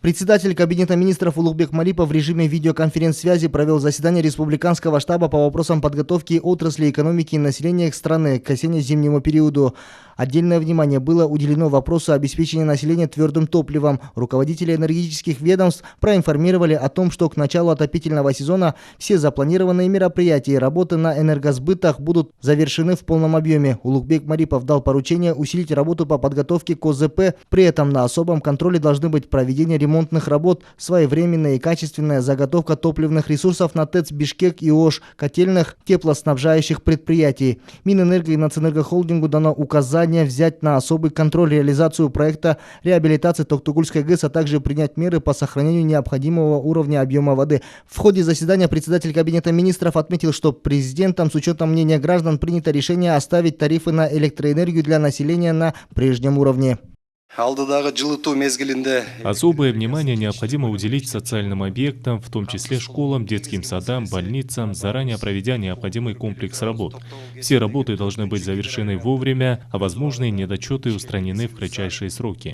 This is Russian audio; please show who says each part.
Speaker 1: Председатель Кабинета министров Улугбек Марипов в режиме видеоконференц-связи провел заседание Республиканского штаба по вопросам подготовки отрасли экономики и населения страны к осенне-зимнему периоду. Отдельное внимание было уделено вопросу обеспечения населения твердым топливом. Руководители энергетических ведомств проинформировали о том, что к началу отопительного сезона все запланированные мероприятия и работы на энергосбытах будут завершены в полном объеме. Улугбек Марипов дал поручение усилить работу по подготовке к ОЗП. При этом на особом контроле должны быть проведение ремонтных работ, своевременная и качественная заготовка топливных ресурсов на ТЭЦ Бишкек и Ош, котельных теплоснабжающих предприятий. Минэнерго и Нацэнергохолдингу дано указание взять на особый контроль реализацию проекта реабилитации Токтугульской ГЭС, а также принять меры по сохранению необходимого уровня объема воды. В ходе заседания председатель Кабинета министров отметил, что президентом с учетом мнения граждан принято решение оставить тарифы на электроэнергию для населения на прежнем уровне.
Speaker 2: Особое внимание необходимо уделить социальным объектам, в том числе школам, детским садам, больницам, заранее проведя необходимый комплекс работ. Все работы должны быть завершены вовремя, а возможные недочеты устранены в кратчайшие сроки.